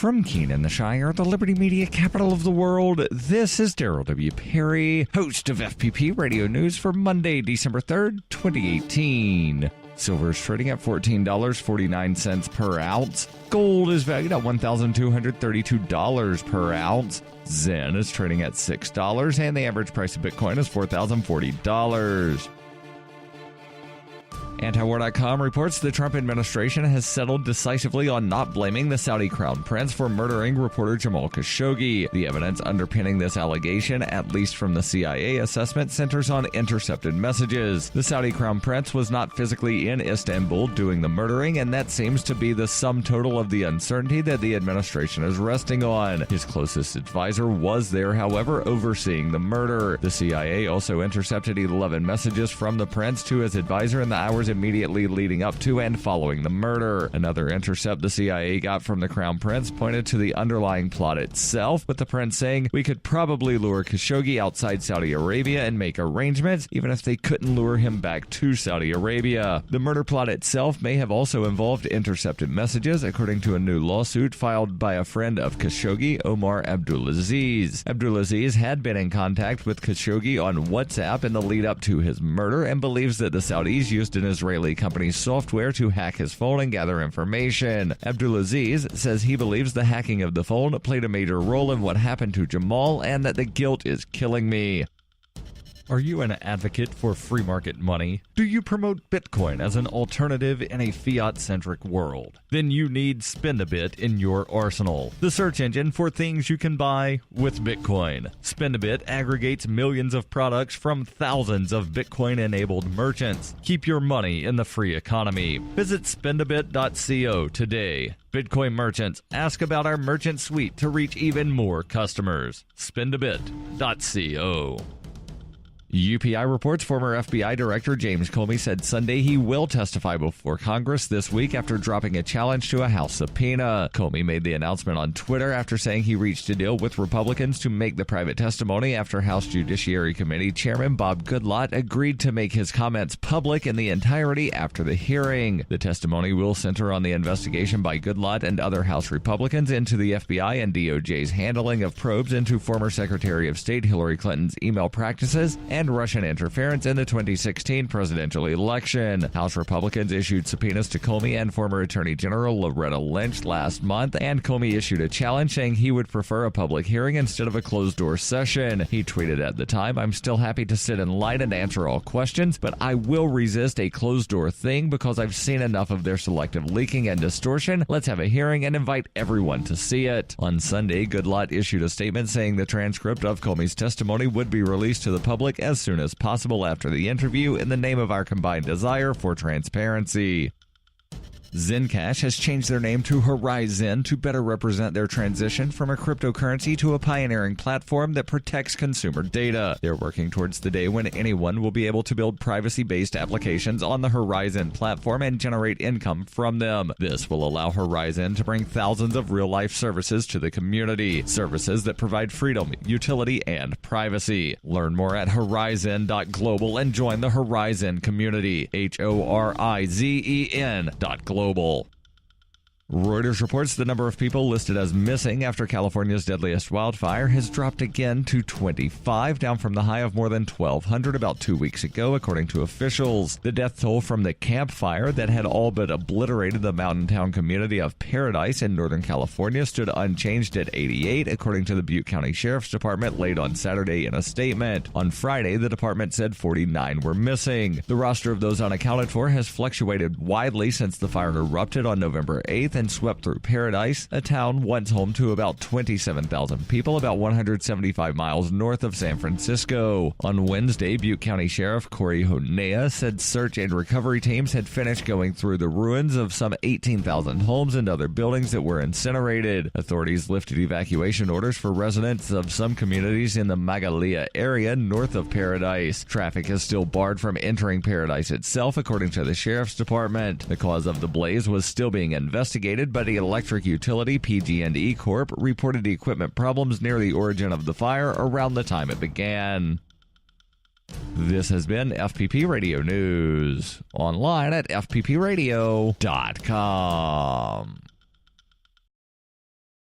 From Keene in the Shire, the Liberty Media capital of the world, this is Daryl W. Perry, host of FPP Radio News for Monday, December 3rd, 2018. Silver is trading at $14.49 per ounce. Gold is valued at $1,232 per ounce. Zen is trading at $6, and the average price of Bitcoin is $4,040. Antiwar.com reports the Trump administration has settled decisively on not blaming the Saudi crown prince for murdering reporter Jamal Khashoggi. The evidence underpinning this allegation, at least from the CIA assessment, centers on intercepted messages. The Saudi crown prince was not physically in Istanbul doing the murdering, and that seems to be the sum total of the uncertainty that the administration is resting on. His closest advisor was there, however, overseeing the murder. The CIA also intercepted 11 messages from the prince to his advisor in the hours immediately leading up to and following the murder. Another intercept the CIA got from the crown prince pointed to the underlying plot itself, with the prince saying, "We could probably lure Khashoggi outside Saudi Arabia and make arrangements, even if they couldn't lure him back to Saudi Arabia." The murder plot itself may have also involved intercepted messages, according to a new lawsuit filed by a friend of Khashoggi, Omar Abdulaziz. Abdulaziz had been in contact with Khashoggi on WhatsApp in the lead up to his murder and believes that the Saudis used an Israeli company's software to hack his phone and gather information. Abdulaziz says he believes the hacking of the phone played a major role in what happened to Jamal and that the guilt is killing me. Are you an advocate for free market money? Do you promote Bitcoin as an alternative in a fiat-centric world? Then you need Spend a Bit in your arsenal, the search engine for things you can buy with Bitcoin. Spend a Bit aggregates millions of products from thousands of Bitcoin-enabled merchants. Keep your money in the free economy. Visit spendabit.co today. Bitcoin merchants, ask about our merchant suite to reach even more customers. Spendabit.co. UPI reports former FBI Director James Comey said Sunday he will testify before Congress this week after dropping a challenge to a House subpoena. Comey made the announcement on Twitter after saying he reached a deal with Republicans to make the private testimony after House Judiciary Committee Chairman Bob Goodlatte agreed to make his comments public in the entirety after the hearing. The testimony will center on the investigation by Goodlatte and other House Republicans into the FBI and DOJ's handling of probes into former Secretary of State Hillary Clinton's email practices and Russian interference in the 2016 presidential election. House Republicans issued subpoenas to Comey and former Attorney General Loretta Lynch last month, and Comey issued a challenge saying he would prefer a public hearing instead of a closed-door session. He tweeted at the time, "I'm still happy to sit in line and answer all questions, but I will resist a closed-door thing because I've seen enough of their selective leaking and distortion. Let's have a hearing and invite everyone to see it." On Sunday, Goodlatte issued a statement saying the transcript of Comey's testimony would be released to the public as soon as possible after the interview in the name of our combined desire for transparency. Zencash has changed their name to Horizon to better represent their transition from a cryptocurrency to a pioneering platform that protects consumer data. They're working towards the day when anyone will be able to build privacy-based applications on the Horizon platform and generate income from them. This will allow Horizon to bring thousands of real-life services to the community, services that provide freedom, utility, and privacy. Learn more at horizon.global and join the Horizon community. HORIZEN.global. Reuters reports the number of people listed as missing after California's deadliest wildfire has dropped again to 25, down from the high of more than 1,200 about 2 weeks ago, according to officials. The death toll from the Camp Fire that had all but obliterated the mountain town community of Paradise in Northern California stood unchanged at 88, according to the Butte County Sheriff's Department late on Saturday in a statement. On Friday, the department said 49 were missing. The roster of those unaccounted for has fluctuated widely since the fire erupted on November 8th and swept through Paradise, a town once home to about 27,000 people, about 175 miles north of San Francisco. On Wednesday, Butte County Sheriff Corey Honea said search and recovery teams had finished going through the ruins of some 18,000 homes and other buildings that were incinerated. Authorities lifted evacuation orders for residents of some communities in the Magalia area north of Paradise. Traffic is still barred from entering Paradise itself, according to the Sheriff's Department. The cause of the blaze was still being investigated, but the electric utility PG&E Corp reported equipment problems near the origin of the fire around the time it began. This has been FPP Radio News, online at fppradio.com.